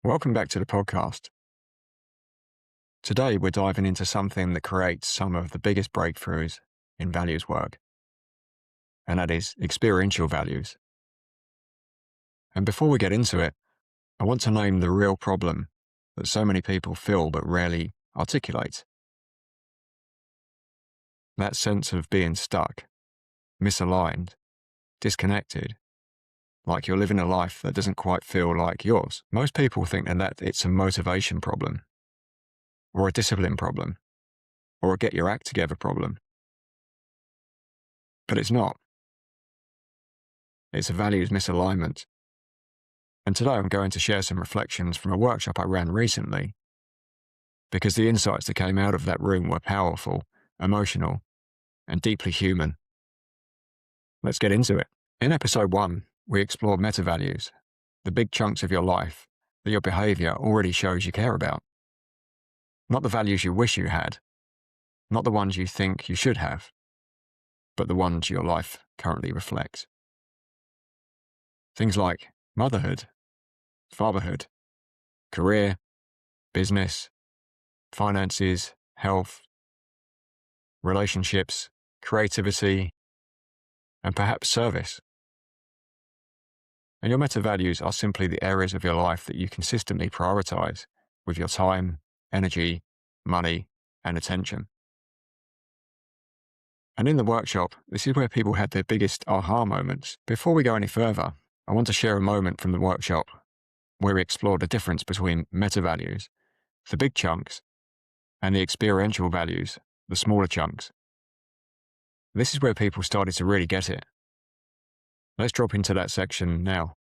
Welcome back to the podcast. Today, we're diving into something that creates some of the biggest breakthroughs in values work, and that is experiential values. And before we get into it, I want to name the real problem that so many people feel but rarely articulate. That sense of being stuck, misaligned, disconnected, like you're living a life that doesn't quite feel like yours. Most people think that it's a motivation problem, or a discipline problem, or a get your act together problem. But it's not. It's a values misalignment. And today I'm going to share some reflections from a workshop I ran recently, because the insights that came out of that room were powerful, emotional, and deeply human. Let's get into it. In episode 1, we explored meta values, the big chunks of your life that your behaviour already shows you care about. Not the values you wish you had, not the ones you think you should have, but the ones your life currently reflects. Things like motherhood, fatherhood, career, business, finances, health, relationships, creativity, and perhaps service. And your meta values are simply the areas of your life that you consistently prioritize with your time, energy, money, and attention. And in the workshop, this is where people had their biggest aha moments. Before we go any further, I want to share a moment from the workshop where we explored the difference between meta values, the big chunks, and the experiential values, the smaller chunks. This is where people started to really get it. Let's drop into that section now.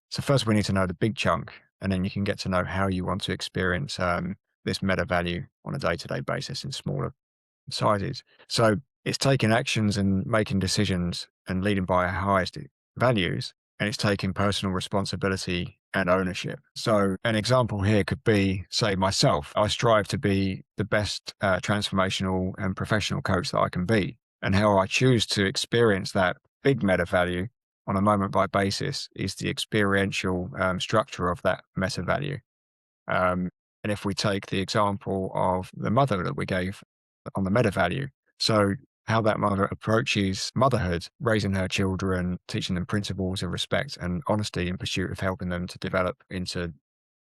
So first we need to know the big chunk, and then you can get to know how you want to experience this meta value on a day-to-day basis in smaller sizes. So it's taking actions and making decisions and leading by our highest values, and it's taking personal responsibility and ownership. So an example here could be, say, myself. I strive to be the best transformational and professional coach that I can be. And how I choose to experience that big meta value on a moment-by basis is the experiential structure of that meta value. And if we take the example of the mother that we gave on the meta value, so how that mother approaches motherhood, raising her children, teaching them principles of respect and honesty in pursuit of helping them to develop into,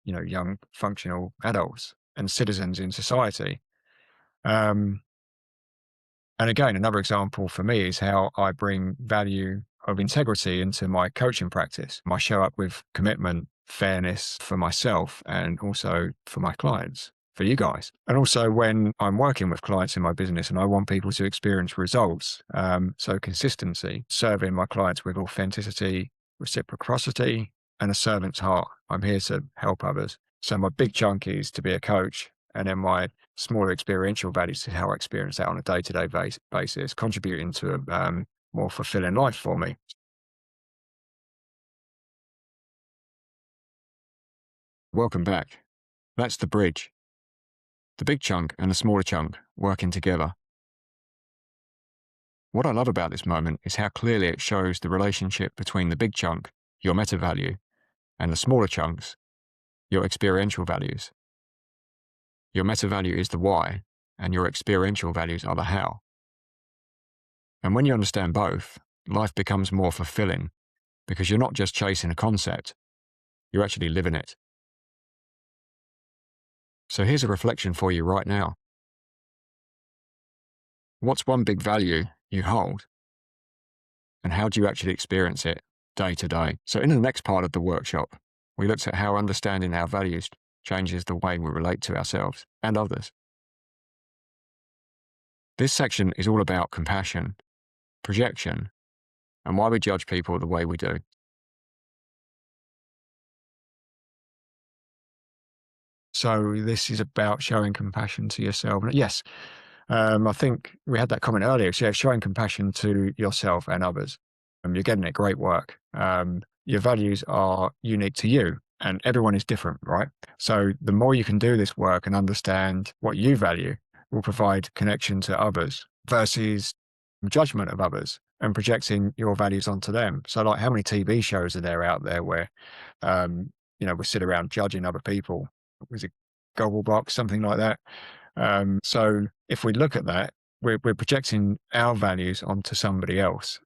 young functional adults and citizens in society. And again, another example for me is how I bring value of integrity into my coaching practice. I show up with commitment, fairness for myself and also for my clients, for you guys. And also when I'm working with clients in my business and I want people to experience results, so consistency, serving my clients with authenticity, reciprocity, and a servant's heart. I'm here to help others. So my big chunk is to be a coach, and then my smaller experiential values to how I experience that on a day-to-day basis, contributing to a more fulfilling life for me. Welcome back. That's the bridge. The big chunk and the smaller chunk working together. What I love about this moment is how clearly it shows the relationship between the big chunk, your meta value, and the smaller chunks, your experiential values. Your meta value is the why, and your experiential values are the how. And when you understand both, life becomes more fulfilling because you're not just chasing a concept, you're actually living it. So here's a reflection for you right now. What's one big value you hold? And how do you actually experience it day to day? So in the next part of the workshop, we looked at how understanding our values changes the way we relate to ourselves and others. This section is all about compassion, projection, and why we judge people the way we do. So this is about showing compassion to yourself. Yes, I think we had that comment earlier. So yeah, showing compassion to yourself and others. You're getting it, great work. Your values are unique to you and everyone is different, right? So the more you can do this work and understand what you value will provide connection to others versus judgment of others and projecting your values onto them. So like how many TV shows are there out there where, we sit around judging other people. Was it Gogglebox, something like that? So if we look at that, we're projecting our values onto somebody else.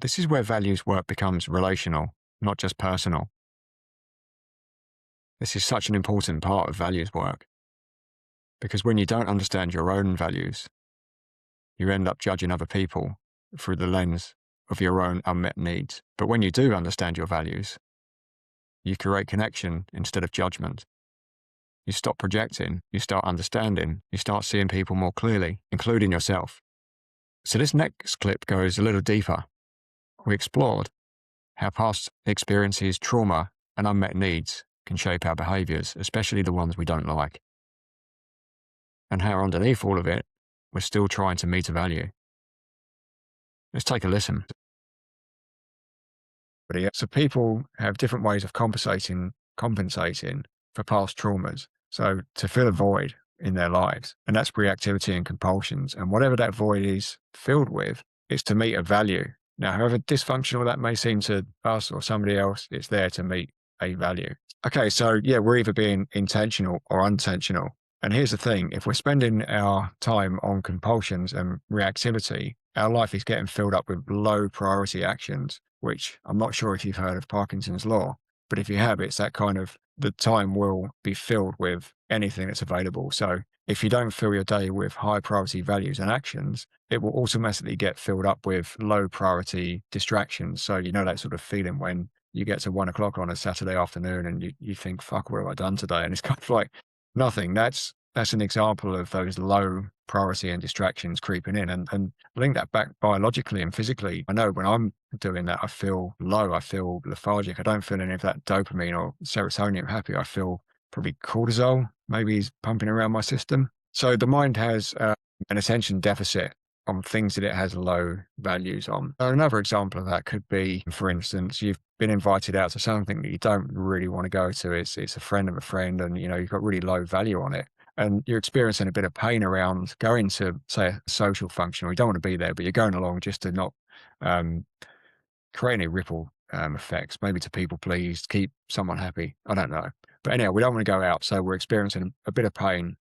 This is where values work becomes relational, not just personal. This is such an important part of values work, because when you don't understand your own values, you end up judging other people through the lens of your own unmet needs. But when you do understand your values, you create connection instead of judgment. You stop projecting, you start understanding, you start seeing people more clearly, including yourself. So this next clip goes a little deeper. We explored how past experiences, trauma, and unmet needs can shape our behaviours, especially the ones we don't like. And how underneath all of it, we're still trying to meet a value. Let's take a listen. So people have different ways of compensating for past traumas. So to fill a void in their lives, and that's reactivity and compulsions. And whatever that void is filled with, it's to meet a value. Now, however dysfunctional that may seem to us or somebody else, it's there to meet a value. Okay, so yeah, we're either being intentional or unintentional. And here's the thing, if we're spending our time on compulsions and reactivity, our life is getting filled up with low priority actions, which I'm not sure if you've heard of Parkinson's law, but if you have, it's that kind of the time will be filled with anything that's available. So if you don't fill your day with high priority values and actions, it will automatically get filled up with low priority distractions. So you know that sort of feeling when you get to 1 o'clock on a Saturday afternoon and you think, fuck, what have I done today? And it's kind of like nothing. That's an example of those low priority and distractions creeping in, and link that back biologically and physically. I know when I'm doing that, I feel low, I feel lethargic. I don't feel any of that dopamine or serotonin happy. I feel probably cortisol maybe is pumping around my system. So the mind has an attention deficit on things that it has low values on. Another example of that could be, for instance, you've been invited out to something that you don't really want to go to. It's a friend of a friend, and you've got really low value on it. And you're experiencing a bit of pain around going to, say, a social function, or you don't want to be there, but you're going along just to not create any ripple effects, maybe to people please, keep someone happy. I don't know. But anyhow, we don't want to go out, so we're experiencing a bit of pain.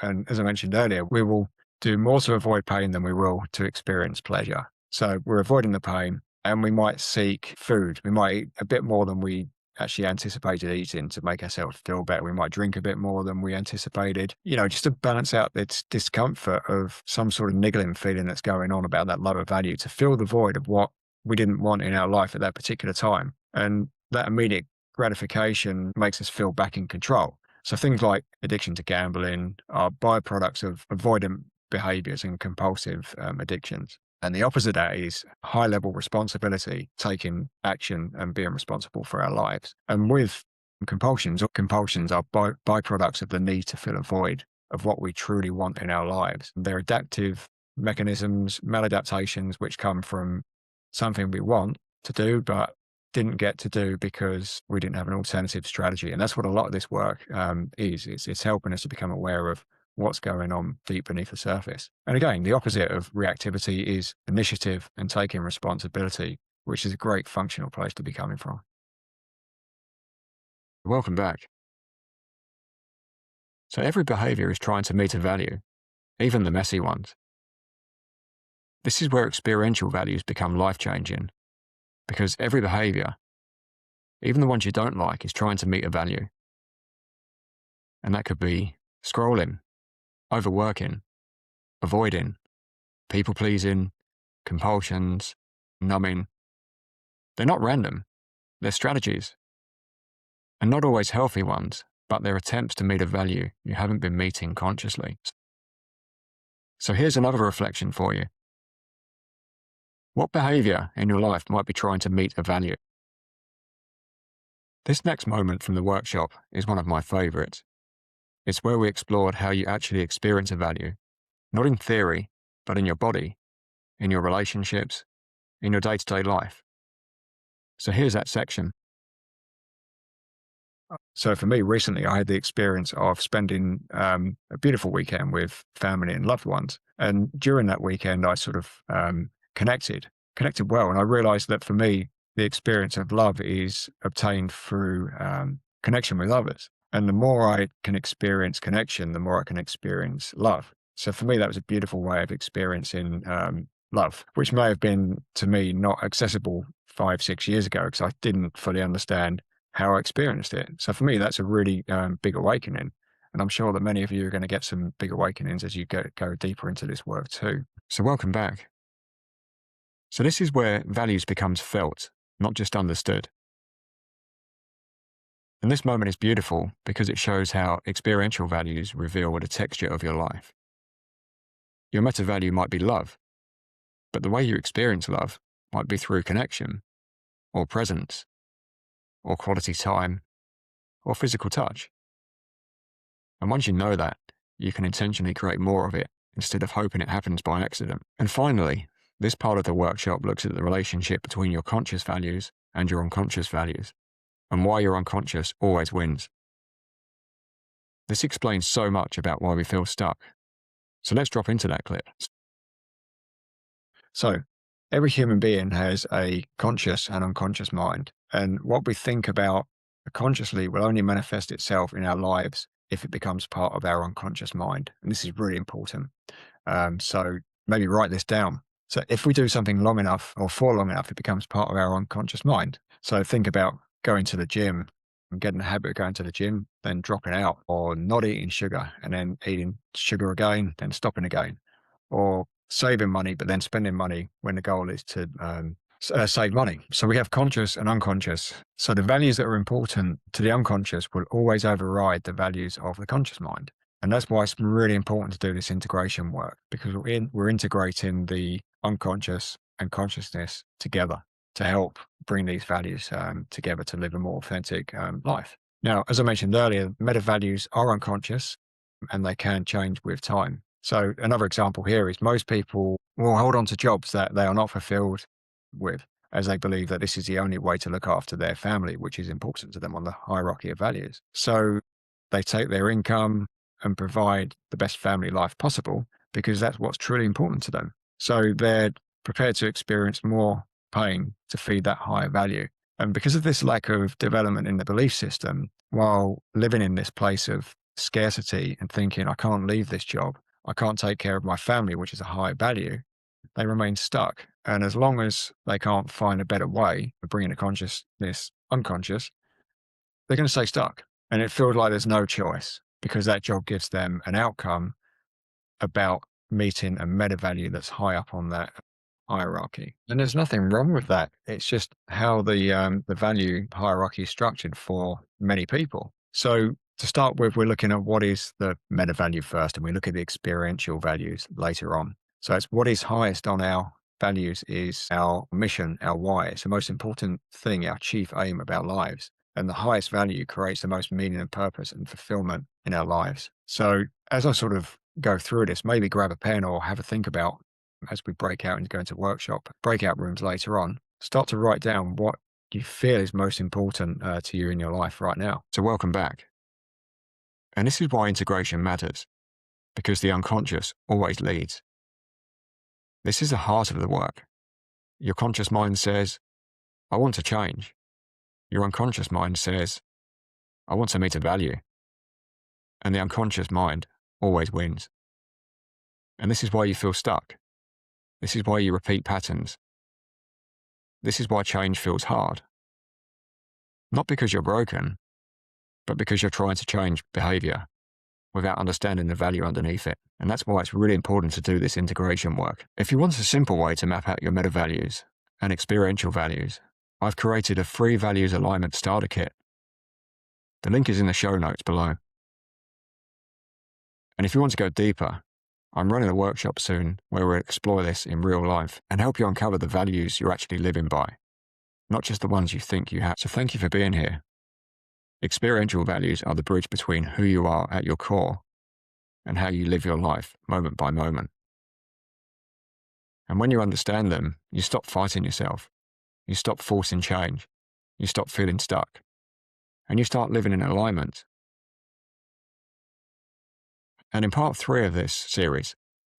And as I mentioned earlier, we will do more to avoid pain than we will to experience pleasure. So we're avoiding the pain, and we might seek food. We might eat a bit more than we actually anticipated eating to make ourselves feel better. We might drink a bit more than we anticipated, just to balance out this discomfort of some sort of niggling feeling that's going on about that lower value, to fill the void of what we didn't want in our life at that particular time. And that immediate gratification makes us feel back in control. So things like addiction to gambling are byproducts of avoidant behaviors and compulsive addictions. And the opposite of that is high level responsibility, taking action and being responsible for our lives. And with compulsions are byproducts of the need to fill a void of what we truly want in our lives. They're adaptive mechanisms, maladaptations, which come from something we want to do, but didn't get to do because we didn't have an alternative strategy. And that's what a lot of this work is. It's helping us to become aware of what's going on deep beneath the surface. And again, the opposite of reactivity is initiative and taking responsibility, which is a great functional place to be coming from. Welcome back. So every behavior is trying to meet a value, even the messy ones. This is where experiential values become life-changing, because every behavior, even the ones you don't like, is trying to meet a value. And that could be scrolling, overworking, avoiding, people-pleasing, compulsions, numbing. They're not random. They're strategies. And not always healthy ones, but they're attempts to meet a value you haven't been meeting consciously. So here's another reflection for you. What behavior in your life might be trying to meet a value? This next moment from the workshop is one of my favorites. It's where we explored how you actually experience a value, not in theory, but in your body, in your relationships, in your day-to-day life. So here's that section. So for me, recently, I had the experience of spending a beautiful weekend with family and loved ones. And during that weekend, I sort of connected connected well. And I realized that for me, the experience of love is obtained through connection with others. And the more I can experience connection, the more I can experience love. So for me, that was a beautiful way of experiencing love, which may have been to me not accessible 5, 6 years ago because I didn't fully understand how I experienced it. So for me, that's a really big awakening. And I'm sure that many of you are going to get some big awakenings as you go deeper into this work too. So welcome back. So this is where values becomes felt, not just understood. And this moment is beautiful because it shows how experiential values reveal the texture of your life. Your meta value might be love, but the way you experience love might be through connection, or presence, or quality time, or physical touch. And once you know that, you can intentionally create more of it instead of hoping it happens by accident. And finally, this part of the workshop looks at the relationship between your conscious values and your unconscious values, and why your unconscious always wins. This explains so much about why we feel stuck. So let's drop into that clip. So, every human being has a conscious and unconscious mind, and what we think about consciously will only manifest itself in our lives if it becomes part of our unconscious mind. And this is really important. So maybe write this down. So if we do something long enough or for long enough, it becomes part of our unconscious mind. So think about going to the gym and getting the habit of going to the gym, then dropping out, or not eating sugar and then eating sugar again, then stopping again, or saving money, but then spending money when the goal is to save money. So we have conscious and unconscious. So the values that are important to the unconscious will always override the values of the conscious mind. And that's why it's really important to do this integration work, because we're integrating the unconscious and consciousness together to help bring these values together to live a more authentic life. Now, as I mentioned earlier, meta values are unconscious and they can change with time. So another example here is most people will hold on to jobs that they are not fulfilled with, as they believe that this is the only way to look after their family, which is important to them on the hierarchy of values. So they take their income and provide the best family life possible because that's what's truly important to them. So they're prepared to experience more pain to feed that higher value. And because of this lack of development in the belief system, while living in this place of scarcity and thinking, I can't leave this job, I can't take care of my family, which is a high value, they remain stuck. And as long as they can't find a better way of bringing the consciousness unconscious, they're going to stay stuck. And it feels like there's no choice because that job gives them an outcome about meeting a meta value that's high up on that hierarchy. And there's nothing wrong with that. It's just how the value hierarchy is structured for many people. So to start with, we're looking at what is the meta value first, and we look at the experiential values later on. So it's what is highest on our values is our mission, our why. It's the most important thing, our chief aim of our lives. And the highest value creates the most meaning and purpose and fulfillment in our lives. So as I sort of go through this, maybe grab a pen or have a think about as we break out and go into breakout rooms later on, start to write down what you feel is most important to you in your life right now. So welcome back. And this is why integration matters, because the unconscious always leads. This is the heart of the work. Your conscious mind says, I want to change. Your unconscious mind says, I want to meet a value. And the unconscious mind always wins. And this is why you feel stuck. This is why you repeat patterns. This is why change feels hard. Not because you're broken, but because you're trying to change behavior without understanding the value underneath it. And that's why it's really important to do this integration work. If you want a simple way to map out your meta values and experiential values, I've created a free values alignment starter kit. The link is in the show notes below. And if you want to go deeper, I'm running a workshop soon where we'll explore this in real life and help you uncover the values you're actually living by, not just the ones you think you have. So thank you for being here. Experiential values are the bridge between who you are at your core and how you live your life moment by moment. And when you understand them, you stop fighting yourself. You stop forcing change. You stop feeling stuck. And you start living in alignment. And in part 3 of this series,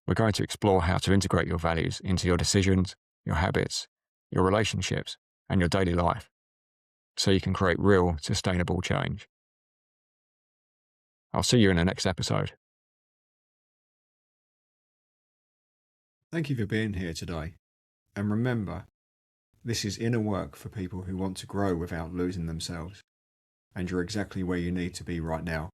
we're going to explore how to integrate your values into your decisions, your habits, your relationships, and your daily life, so you can create real, sustainable change. I'll see you in the next episode. Thank you for being here today. And remember, this is inner work for people who want to grow without losing themselves. And you're exactly where you need to be right now.